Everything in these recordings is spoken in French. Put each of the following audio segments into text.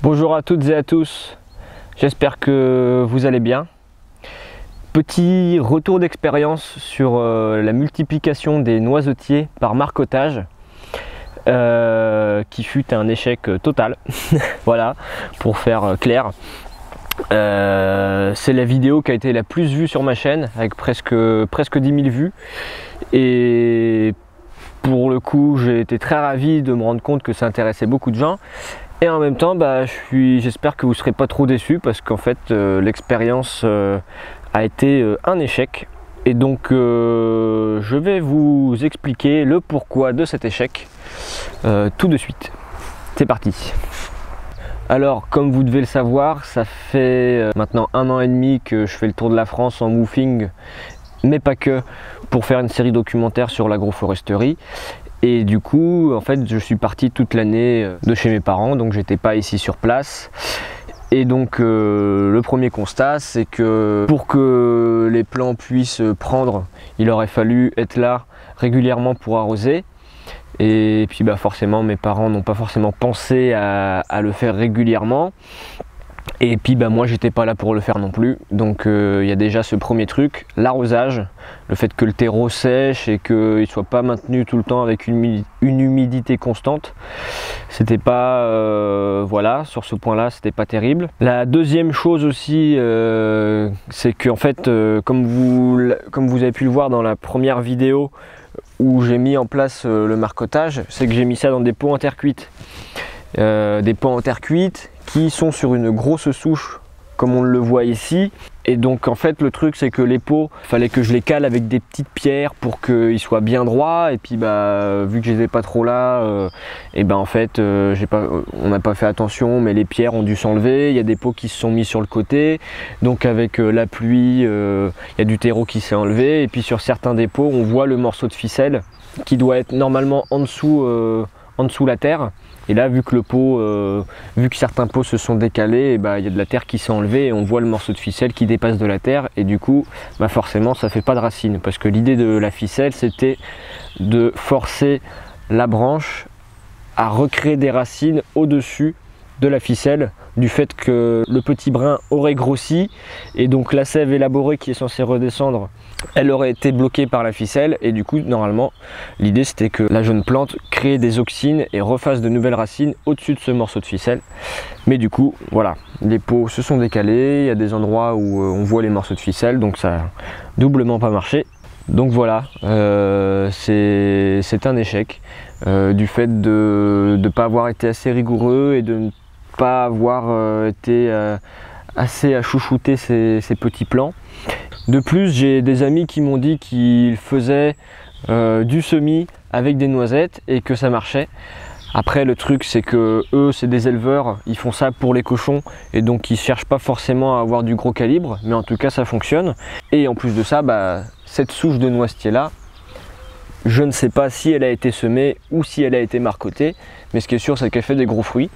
Bonjour à toutes et à tous, j'espère que vous allez bien. Petit retour d'expérience sur la multiplication des noisetiers par marcottage qui fut un échec total. Voilà, pour faire clair. C'est la vidéo qui a été la plus vue sur ma chaîne avec presque 10 000 vues et pour le coup j'ai été très ravi de me rendre compte que ça intéressait beaucoup de gens. Et en même temps, j'espère que vous ne serez pas trop déçus parce qu'en fait, l'expérience a été un échec. Et donc, je vais vous expliquer le pourquoi de cet échec tout de suite. C'est parti. Alors, comme vous devez le savoir, ça fait maintenant 1 an et demi que je fais le tour de la France en woofing, mais pas que, pour faire une série documentaire sur l'agroforesterie. Et du coup, en fait, je suis parti toute l'année de chez mes parents, donc j'étais pas ici sur place. Et donc, le premier constat, c'est que pour que les plants puissent prendre, il aurait fallu être là régulièrement pour arroser. Et puis, forcément, mes parents n'ont pas forcément pensé à le faire régulièrement. Et puis moi j'étais pas là pour le faire non plus, donc il y a déjà ce premier truc, l'arrosage, le fait que le terreau sèche et qu'il ne soit pas maintenu tout le temps avec une humidité constante, c'était pas, voilà, sur ce point là c'était pas terrible. La deuxième chose aussi, c'est qu'en fait comme vous avez pu le voir dans la première vidéo où j'ai mis en place le marcottage, c'est que j'ai mis ça dans des pots en terre cuite. Des pots en terre cuite qui sont sur une grosse souche comme on le voit ici, et donc en fait le truc c'est que les pots, il fallait que je les cale avec des petites pierres pour qu'ils soient bien droits, et puis vu que j'étais pas trop là, en fait on n'a pas fait attention, mais les pierres ont dû s'enlever. Il y a des pots qui se sont mis sur le côté, donc avec la pluie il y a du terreau qui s'est enlevé, et puis sur certains des pots on voit le morceau de ficelle qui doit être normalement en dessous la terre. Et là, vu que le pot, vu que certains pots se sont décalés, il y a de la terre qui s'est enlevée et on voit le morceau de ficelle qui dépasse de la terre, et du coup, forcément, ça fait pas de racines, parce que l'idée de la ficelle, c'était de forcer la branche à recréer des racines au-dessus de la ficelle, du fait que le petit brin aurait grossi, et donc la sève élaborée qui est censée redescendre, elle aurait été bloquée par la ficelle, et du coup normalement l'idée c'était que la jeune plante crée des auxines et refasse de nouvelles racines au-dessus de ce morceau de ficelle. Mais du coup voilà, les pots se sont décalés, il y a des endroits où on voit les morceaux de ficelle, donc ça a doublement pas marché. Donc voilà, c'est un échec du fait de ne pas avoir été assez rigoureux et de ne pas avoir été assez à chouchouter ces petits plants. De plus, j'ai des amis qui m'ont dit qu'ils faisaient du semis avec des noisettes et que ça marchait. Après, le truc c'est que eux c'est des éleveurs, ils font ça pour les cochons et donc ils cherchent pas forcément à avoir du gros calibre, mais en tout cas ça fonctionne. Et en plus de ça, cette souche de noisetier là, je ne sais pas si elle a été semée ou si elle a été marcotée, mais ce qui est sûr c'est qu'elle fait des gros fruits.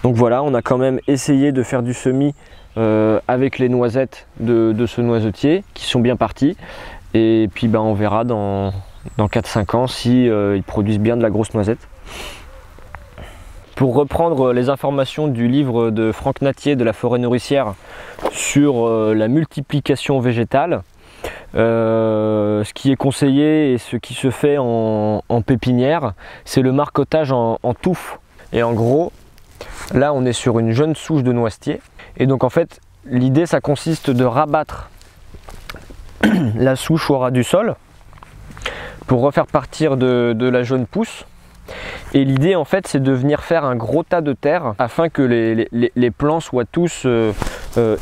Donc voilà, on a quand même essayé de faire du semis avec les noisettes de ce noisetier qui sont bien partis, et puis on verra dans 4-5 ans si ils produisent bien de la grosse noisette. Pour reprendre les informations du livre de Franck Nattier de la forêt nourricière sur la multiplication végétale, ce qui est conseillé et ce qui se fait en pépinière, c'est le marcottage en touffe. Et en gros, là on est sur une jeune souche de noisetier, et donc en fait l'idée ça consiste de rabattre la souche au ras du sol pour refaire partir de la jeune pousse. Et l'idée en fait c'est de venir faire un gros tas de terre afin que les plants soient tous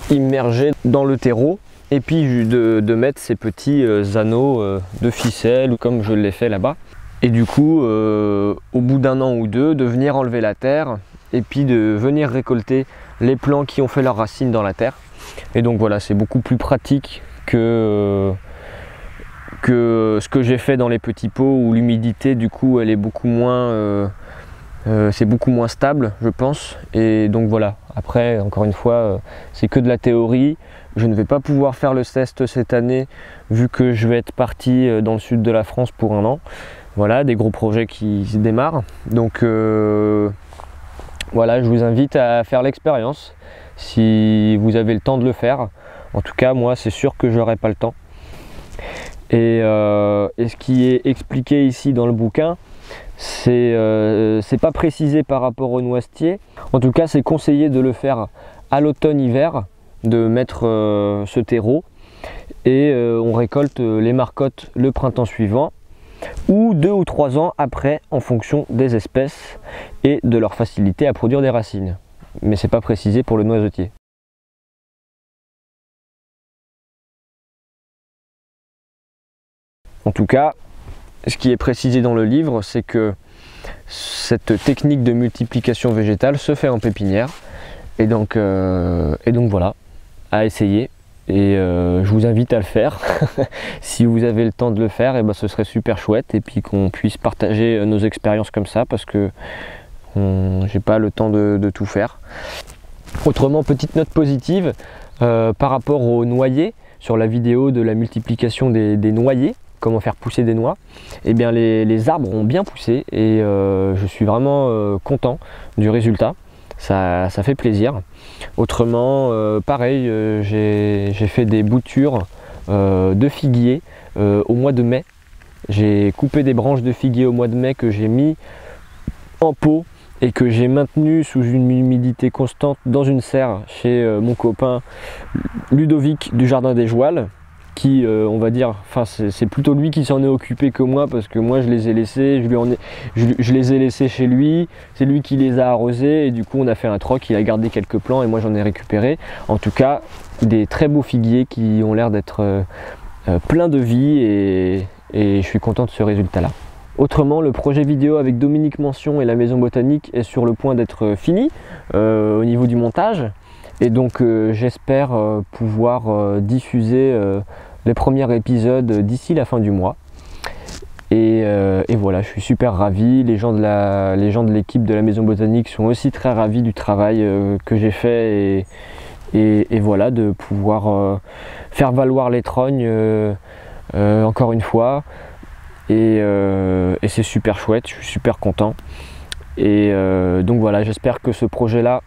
immergés dans le terreau, et puis de mettre ces petits anneaux de ficelle comme je l'ai fait là-bas. Et du coup au bout d'1 an ou 2 de venir enlever la terre et puis de venir récolter les plants qui ont fait leurs racines dans la terre. Et donc voilà, c'est beaucoup plus pratique que ce que j'ai fait dans les petits pots où l'humidité du coup elle est beaucoup moins c'est beaucoup moins stable je pense. Et donc voilà, après encore une fois c'est que de la théorie, je ne vais pas pouvoir faire le test cette année vu que je vais être parti dans le sud de la France pour 1 an. Voilà, des gros projets qui se démarrent, donc Voilà, je vous invite à faire l'expérience si vous avez le temps de le faire. En tout cas, moi, c'est sûr que j'aurai pas le temps. Et ce qui est expliqué ici dans le bouquin, c'est pas précisé par rapport au noisetier. En tout cas, c'est conseillé de le faire à l'automne-hiver, de mettre ce terreau, et on récolte les marcottes le printemps suivant, ou 2 ou 3 ans après, en fonction des espèces et de leur facilité à produire des racines. Mais c'est pas précisé pour le noisetier. En tout cas, ce qui est précisé dans le livre, c'est que cette technique de multiplication végétale se fait en pépinière. Et donc voilà, à essayer. Et je vous invite à le faire. Si vous avez le temps de le faire, et ben ce serait super chouette. Et puis qu'on puisse partager nos expériences comme ça, parce que j'ai pas le temps de tout faire. Autrement, petite note positive par rapport aux noyers, sur la vidéo de la multiplication des noyers, comment faire pousser des noix, et bien les arbres ont bien poussé et je suis vraiment content du résultat. Ça fait plaisir. Autrement, pareil, j'ai fait des boutures de figuier au mois de mai. J'ai coupé des branches de figuier au mois de mai que j'ai mis en pot et que j'ai maintenu sous une humidité constante dans une serre chez mon copain Ludovic du Jardin des Jouals, qui on va dire, enfin c'est plutôt lui qui s'en est occupé que moi, parce que moi je les ai laissés, je les ai laissés chez lui, c'est lui qui les a arrosés et du coup on a fait un troc, il a gardé quelques plants et moi j'en ai récupéré. En tout cas, des très beaux figuiers qui ont l'air d'être pleins de vie et je suis content de ce résultat là. Autrement, le projet vidéo avec Dominique Mention et la Maison Botanique est sur le point d'être fini au niveau du montage. Et donc j'espère pouvoir diffuser les premiers épisodes d'ici la fin du mois. Et voilà, je suis super ravi. Les gens de l'équipe de la Maison Botanique sont aussi très ravis du travail que j'ai fait. Et voilà, de pouvoir faire valoir les trognes encore une fois. Et c'est super chouette, je suis super content. Et donc voilà, j'espère que ce projet-là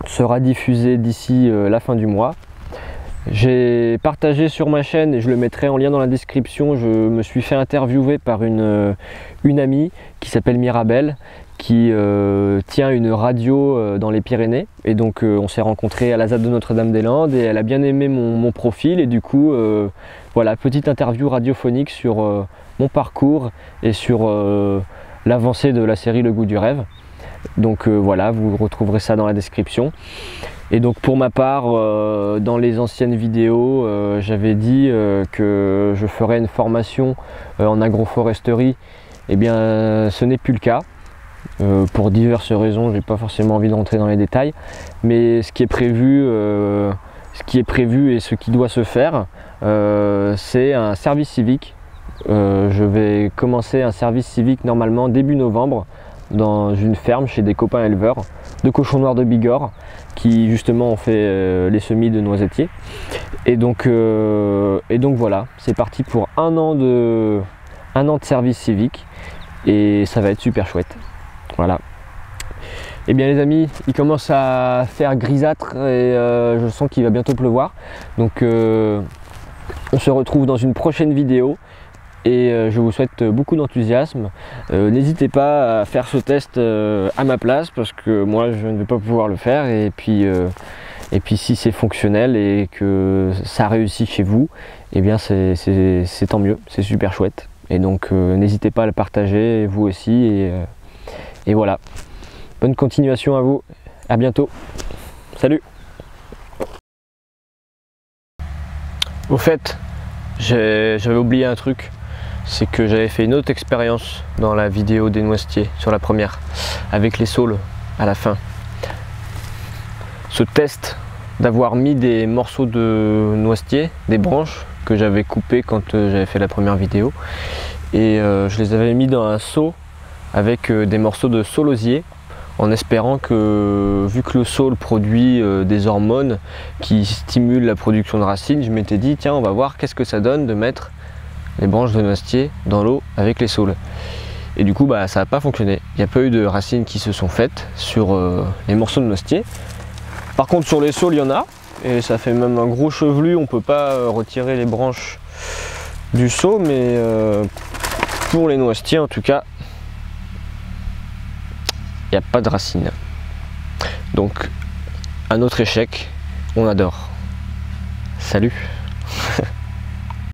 sera diffusé d'ici la fin du mois. J'ai partagé sur ma chaîne, et je le mettrai en lien dans la description, je me suis fait interviewer par une amie qui s'appelle Mirabelle, qui tient une radio dans les Pyrénées. Et donc on s'est rencontrés à la ZAD de Notre-Dame-des-Landes et elle a bien aimé mon profil. Et du coup, voilà, petite interview radiophonique sur mon parcours et sur l'avancée de la série Le Goût du Rêve. Donc voilà, vous retrouverez ça dans la description. Et donc pour ma part, dans les anciennes vidéos, j'avais dit que je ferais une formation en agroforesterie. Eh bien ce n'est plus le cas. Pour diverses raisons, j'ai pas forcément envie de rentrer dans les détails. Mais ce qui est prévu et ce qui doit se faire, c'est un service civique. Je vais commencer un service civique normalement début novembre dans une ferme chez des copains éleveurs de cochons noirs de Bigorre qui justement ont fait les semis de noisetiers. Et donc voilà, c'est parti pour un an de service civique et ça va être super chouette. Voilà. Et bien les amis, il commence à faire grisâtre et je sens qu'il va bientôt pleuvoir. Donc on se retrouve dans une prochaine vidéo. Et je vous souhaite beaucoup d'enthousiasme. N'hésitez pas à faire ce test à ma place parce que moi je ne vais pas pouvoir le faire. Et puis si c'est fonctionnel et que ça réussit chez vous, eh bien c'est tant mieux, c'est super chouette. Et donc n'hésitez pas à le partager, vous aussi. Et voilà. Bonne continuation à vous. À bientôt. Salut. Au fait, j'avais oublié un truc. C'est que j'avais fait une autre expérience dans la vidéo des noisetiers, sur la première, avec les saules à la fin. Ce test d'avoir mis des morceaux de noisetier, des branches que j'avais coupées quand j'avais fait la première vidéo, et je les avais mis dans un seau avec des morceaux de saulosier, en espérant que, vu que le saule produit des hormones qui stimulent la production de racines, je m'étais dit tiens, on va voir qu'est-ce que ça donne de mettre les branches de noisetier dans l'eau avec les saules. Et du coup bah, ça n'a pas fonctionné. Il n'y a pas eu de racines qui se sont faites sur les morceaux de noisetier. Par contre sur les saules il y en a, et ça fait même un gros chevelu. On ne peut pas retirer les branches du saule, mais pour les noisetiers en tout cas, il n'y a pas de racines. Donc un autre échec, on adore. Salut!